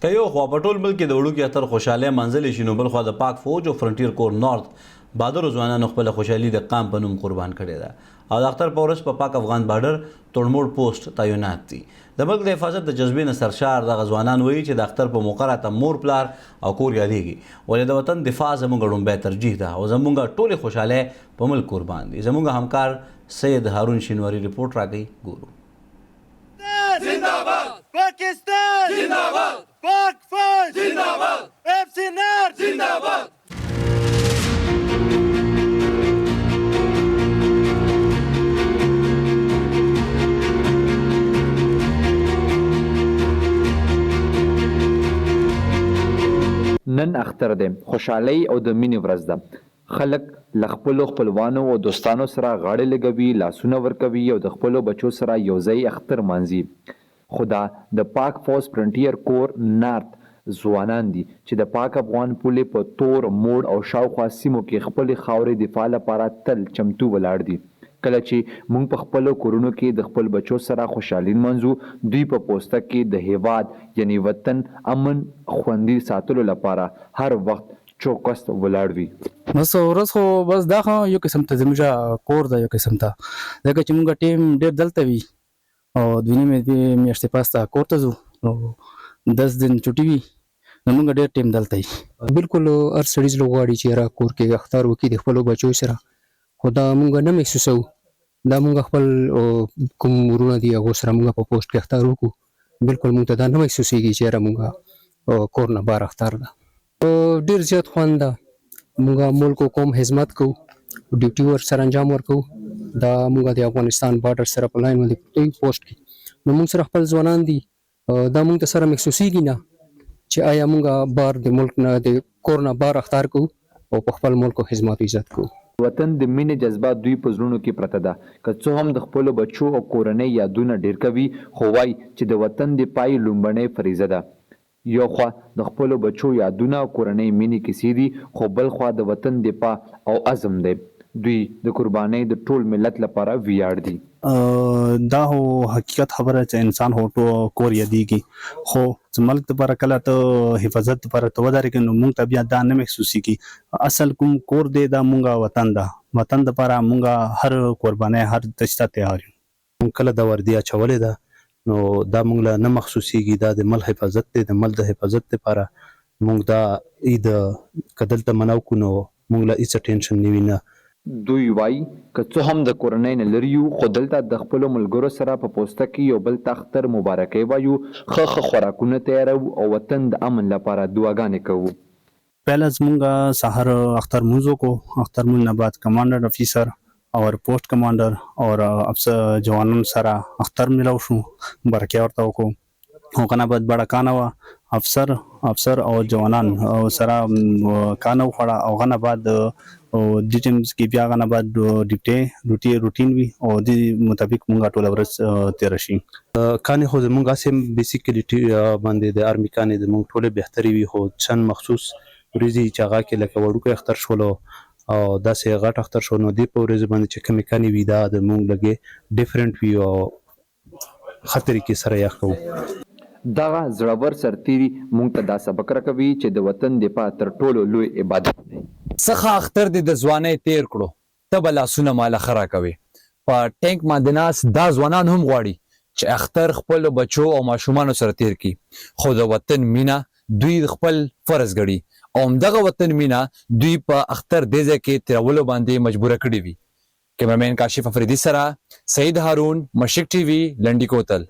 که یو خوا په ټول ملک کې د وړوکي اختر خوشحالۍ منځلې شي نو بل خوا د پاک فوج او فرنټیر کور نارت بهادرو ځوانانو خپله خوشحالي د قام په نوم قربان کړې ده او د اختر په ورځ په پاک افغان بارډر توړموړ پوسټ تعینات دي. د ملک د حفاظت د جذبې نه سرشار دغه ځوانان وایي چې د اختر په موقع راته مور پلار او کور یادېږي ولې د وطن دفاع زموږ لومبی ترجیح ده او زموږ ټولې خوشحالۍ په ملک قربان دي. زموږ همکار سید هارون شینواري رپورټ راکوي، ګورو. زنده‌باد پاکستان، زنده‌باد پاک فوج، زنده‌باد FC نارت، زنده‌باد. نن اختر دی، خوشحالۍ او د مینې ورځ ده. خلک له خپلو خپلوانو او دوستانو سره غاړې لګوي، لاسونه ورکوي او د خپلو بچو سره یو ځای اختر مانځي. خو دا د پاک فوج فرنټیر کور نارت ځوانان دي چې د پاک افغان پولې په تور موړ او شاوخوا سیمو کې خپلې خاورې دفاع لپاره تل چمتو ولاړ دي. کله چې موږ په خپلو کورونو کې د خپل بچو سره خوشحالي نمانځو، دوی په پوسته کې د هیواد یعنی وطن امن خوندي ساتلو لپاره هر وخت چوکست ولاړ وي. بس ورځ خو بس دا خو یو قسم ته زموږ کور ده، یو قسم ته ځکه چې موږ ټیم ډېر دلته وي او دوی نیمې میاشتې پاسته کور ته ځو نو 10 دن چټي وي نو موږ ډېر ټیم دلته وي. بالکل هر سړي زړه غواړي چې را کور کې اختر وکړي د خپلو بچو سره، خو دا موږ نه محسوسوو. دا موږ خپل کوم ورونه دي هغو سره موږ په پوسټ کې اختر وکړو، بالکل موږ ته دا نه محسوسېږي چې یاره موږ کور نه بار اختر ده. ډېر زیات خوند ده. موږ ملک قوم خدمت کوو، ډیوټي ور سره انجام ورکوو. دا موږ د افغانستان بارډر سره په لاین باندې پوسټ کې نو موږ سره خپل ځوانان دي. دا موږ ته سره محسوسېږي نه چې آیا موږ بار د ملک نه د کور نه بار اختر کوو او په خپل ملک خدمت عزت کوو. وطن د مینې جذبه دوی په زړونو کې پرته ده. که څه هم د خپلو بچو او کورنۍ یادونه ډېر کوي، خو وایي چې د وطن دفاع لومړنۍ فریضه ده. یو خوا د خپلو بچو یادونه او کورنۍ مینې کیسې دي، خو بل خوا د وطن دفاع او عزم دی. دوی د قربانۍ د ټول ملت لپاره ویاړ دي. دا هو حقیقت خبره چې انسان هو کور یادېږي، خو چې ملک دپاره کله ته حفاظت دپاره ته ودرېږې نو موږ ته بیا دا نه محسوسېږي. اصل کوم کور دی دا موږ وطن ده. وطن دپاره موږ هر قربانۍ هر دشته تیار یو. موږ کله د وردي اچولې ده نو دا موږ له نه محسوسېږي. دا د ملک حفاظت دی. د ملک د حفاظت دپاره موږ دا عید که دلته مناو کړو نو موږ له هېڅ ټینشن نه وي. نه دوی وایي که څه هم د کورنۍ نه لرې یو، خو دلته د خپلو ملګرو سره په پوسته کې یو بل ته اختر مبارکۍ وایو، ښه خوراکونه تیاروو او وطن د امن لپاره دعاګانې کوو. پهله زمونږ سهار اختر مونځ وکړو. اختر مونځ نه بعد کمانډر افیسر اور پوسټ کمانډر اور افسر جوانانو سره اختر میلاو شو، مبارکۍ ورته وکړو. هغه نه بعد بړه کانه وه، افسر او جوانان سره کانه وخوړه. هغه نه بعد دې ټیمز کې بیا هغه نه بعد ډیوټي روټین وي او دې مطابق مونږ ټوله ورځ تېره شي. کانې خو زمونږ هسې بیسیکلي باندې د آرمي کانې زمونږ ټولې بهترې وي، خو چند مخصوص ورځې چې هغه کې لکه وړوکی اختر شولو او داسې غټ اختر شو نو دې په ورځې باندې چې کمې کانې وي دا زمونږ لږې ډفرنټ وي او ښه طریقې سره یخ کوو. دغه زړور سرتیري موږ ته دا سبق راکوي چې د وطن دفاع تر ټولو لوی عبادت دی. څخه اختر دې د ځوانۍ تیر کړو، ته به لاسونه ماله ښه راکوې. په ټینک باندې ناست دا ځوانان هم غواړي چې اختر خپلو بچو او ماشومانو سره تیر کړي، خو د وطن مینه دوی خپل فرض ګڼي او همدغه وطن مینه دوی په اختر دې ځای کې تیرولو باندې مجبوره کړي وي. کیمرمین کاشف افریدي سره سید هارون، مشرق ټي وي، لنډي کوتل.